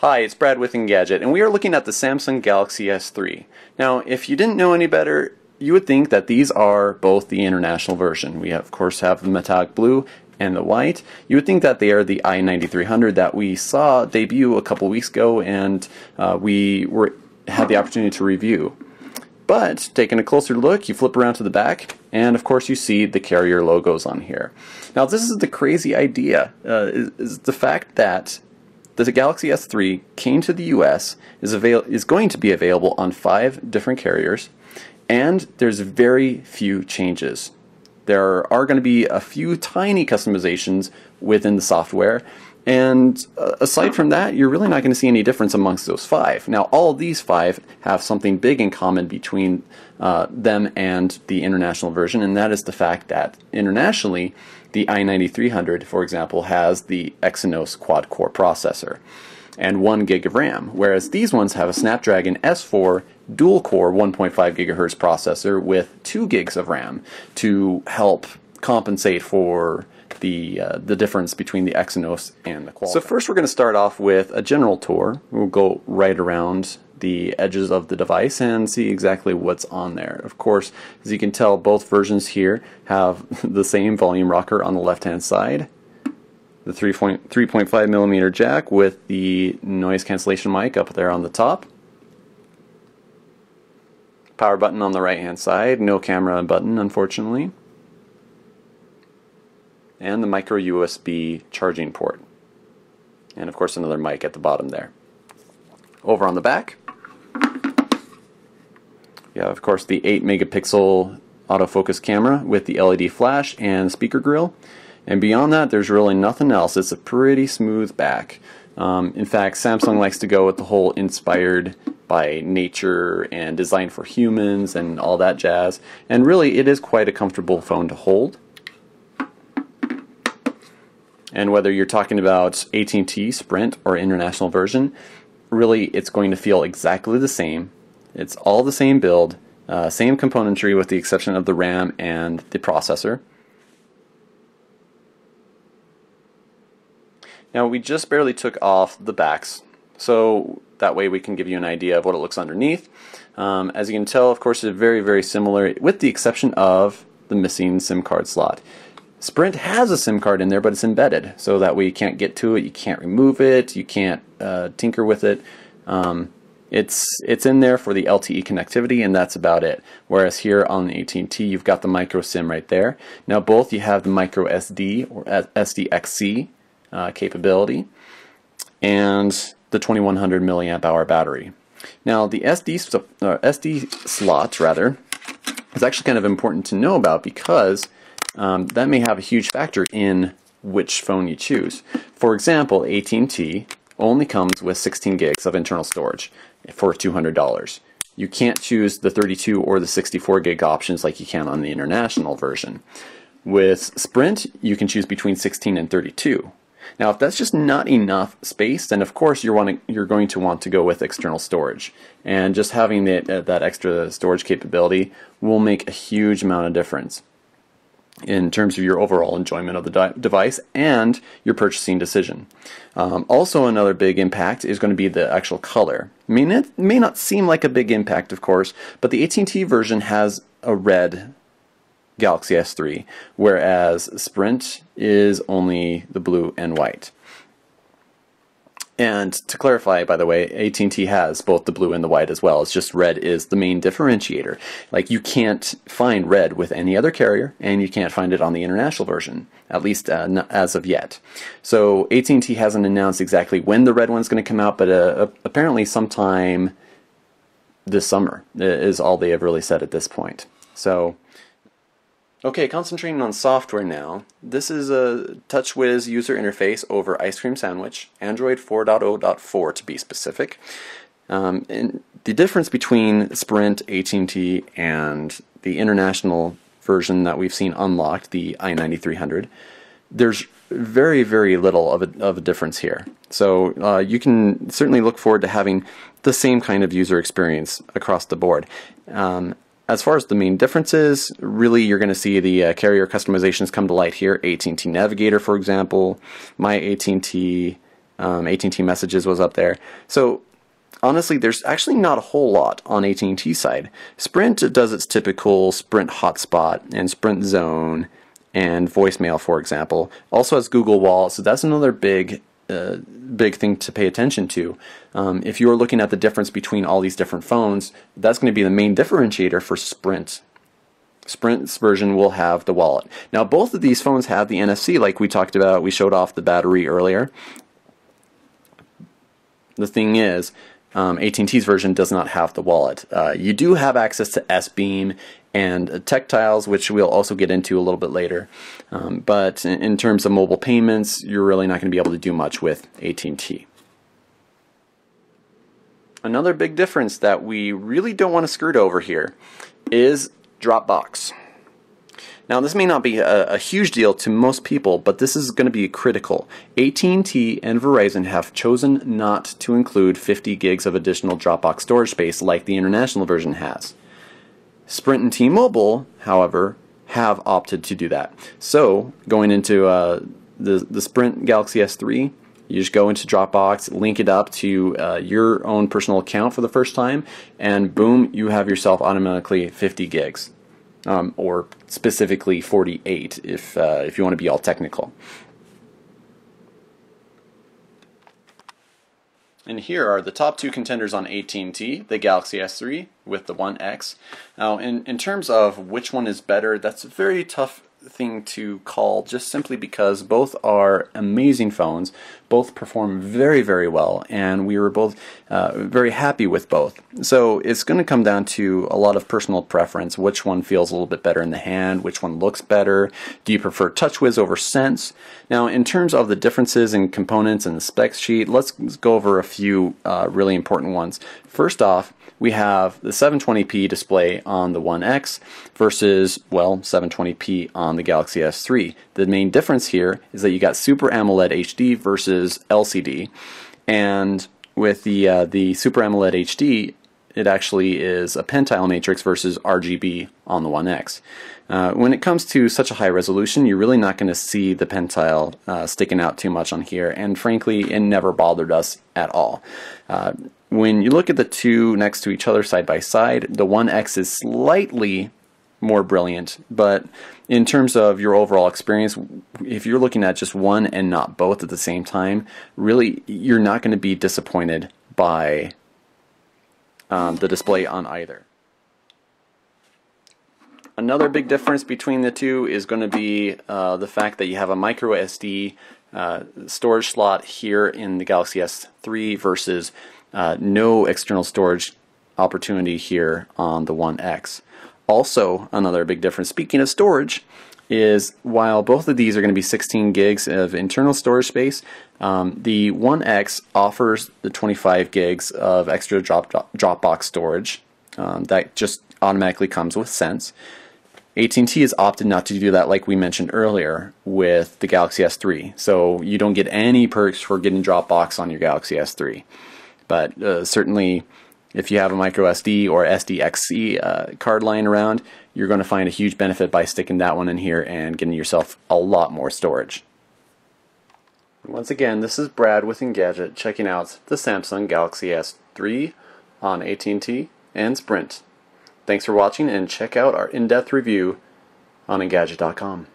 Hi, it's Brad with Engadget, and we are looking at the Samsung Galaxy S3. Now, if you didn't know any better, you would think that these are both the international version. We of course have the metallic blue and the white. You would think that they are the i9300 that we saw debut a couple weeks ago, and had the opportunity to review. But taking a closer look, you flip around to the back, and of course you see the carrier logos on here. Now, this is the crazy idea: is the fact that the Galaxy S3 came to the US, is going to be available on 5 different carriers, and there's very few changes. There are going to be a few tiny customizations within the software, and aside from that, you're really not going to see any difference amongst those 5. Now, all of these 5 have something big in common between them and the international version, and that is the fact that internationally, the i9300, for example, has the Exynos quad-core processor and 1 gig of RAM, whereas these ones have a Snapdragon S4 dual-core 1.5 gigahertz processor with 2 gigs of RAM to help compensate for the difference between the Exynos and the Qualcomm. So first we're going to start off with a general tour. We'll go right around the edges of the device and see exactly what's on there. Of course, as you can tell, both versions here have the same volume rocker on the left-hand side, the 3.5 millimeter jack with the noise cancellation mic up there on the top, power button on the right-hand side, no camera button unfortunately, and the micro USB charging port, and of course another mic at the bottom there. Over on the back, you have, of course, the 8 megapixel autofocus camera with the LED flash and speaker grill, and beyond that there's really nothing else. It's a pretty smooth back. In fact, Samsung likes to go with the whole inspired by nature and designed for humans and all that jazz, and really it is quite a comfortable phone to hold. And whether you're talking about AT&T, Sprint, or international version, really it's going to feel exactly the same. It's all the same build, same componentry with the exception of the RAM and the processor. Now, we just barely took off the backs, so that way we can give you an idea of what it looks underneath. As you can tell, of course, it's very, very similar, with the exception of the missing SIM card slot. Sprint has a SIM card in there, but it's embedded, so that way you can't get to it, you can't remove it, you can't tinker with it. It's in there for the LTE connectivity, and that's about it. Whereas here on AT&T, you've got the micro SIM right there. Now, both you have the micro SD or SDXC capability, and the 2100 milliamp hour battery. Now, the SD slot rather is actually kind of important to know about, because that may have a huge factor in which phone you choose. For example, AT&T only comes with 16 gigs of internal storage for $200. You can't choose the 32 or the 64 gig options like you can on the international version. With Sprint, you can choose between 16 and 32. Now, if that's just not enough space, then of course you're going to want to go with external storage. And just having that extra storage capability will make a huge amount of difference in terms of your overall enjoyment of the device and your purchasing decision. Also, another big impact is going to be the actual color. I mean, it may not seem like a big impact, of course, but the AT&T version has a red Galaxy S3, whereas Sprint is only the blue and white. And to clarify, by the way, AT&T has both the blue and the white as well. It's just red is the main differentiator. Like, you can't find red with any other carrier, and you can't find it on the international version, at least as of yet. So AT&T hasn't announced exactly when the red one's going to come out, but apparently sometime this summer is all they have really said at this point. So, okay, concentrating on software now. This is a TouchWiz user interface over Ice Cream Sandwich, Android 4.0.4 to be specific. And the difference between Sprint, AT&T, and the international version that we've seen unlocked, the i9300, there's very, very little of a difference here. So you can certainly look forward to having the same kind of user experience across the board. As far as the main differences, really you're going to see the carrier customizations come to light here. AT&T Navigator, for example, My AT&T, AT&T Messages was up there. So honestly, there's actually not a whole lot on AT&T side. Sprint does its typical Sprint hotspot and Sprint zone and voicemail, for example. Also has Google Wallet, so that's another big thing to pay attention to. If you are looking at the difference between all these different phones, that's going to be the main differentiator for Sprint. Sprint's version will have the wallet. Now, both of these phones have the NFC, like we talked about. We showed off the battery earlier. The thing is, AT&T's version does not have the wallet. You do have access to S-Beam and Tactiles, which we'll also get into a little bit later. But in terms of mobile payments, you're really not going to be able to do much with AT&T. Another big difference that we really don't want to skirt over here is Dropbox. Now, this may not be a huge deal to most people, but this is going to be critical. AT&T and Verizon have chosen not to include 50 gigs of additional Dropbox storage space like the international version has. Sprint and T-Mobile, however, have opted to do that. So, going into the Sprint Galaxy S3, you just go into Dropbox, link it up to your own personal account for the first time, and boom, you have yourself automatically 50 gigs. Or specifically 48 if you want to be all technical. And here are the top two contenders on AT&T, the Galaxy S3 with the One X. Now, in terms of which one is better, that's a very tough thing to call, just simply because both are amazing phones, both perform very, very well, and we were both very happy with both. So it's going to come down to a lot of personal preference, which one feels a little bit better in the hand, which one looks better. Do you prefer TouchWiz over Sense? Now, in terms of the differences in components and the specs sheet, let's go over a few really important ones. First off, we have the 720p display on the One X versus, well, 720p on the Galaxy S3. The main difference here is that you got Super AMOLED HD versus LCD, and with the Super AMOLED HD, it actually is a pentile matrix versus RGB on the One X. When it comes to such a high resolution, you're really not going to see the pentile sticking out too much on here, and frankly, it never bothered us at all. When you look at the two next to each other side by side, the One X is slightly more brilliant, but in terms of your overall experience, if you're looking at just one and not both at the same time, really you're not going to be disappointed by the display on either. Another big difference between the two is going to be the fact that you have a micro SD storage slot here in the Galaxy S3 versus no external storage opportunity here on the One X. Also, another big difference, speaking of storage, is while both of these are going to be 16 gigs of internal storage space, the One X offers the 25 gigs of extra Dropbox storage that just automatically comes with Sense. AT&T has opted not to do that, like we mentioned earlier, with the Galaxy S3. So you don't get any perks for getting Dropbox on your Galaxy S3. But certainly, if you have a micro SD or SDXC card lying around, you're going to find a huge benefit by sticking that one in here and getting yourself a lot more storage. Once again, this is Brad with Engadget checking out the Samsung Galaxy S3 on AT&T and Sprint. Thanks for watching, and check out our in-depth review on Engadget.com.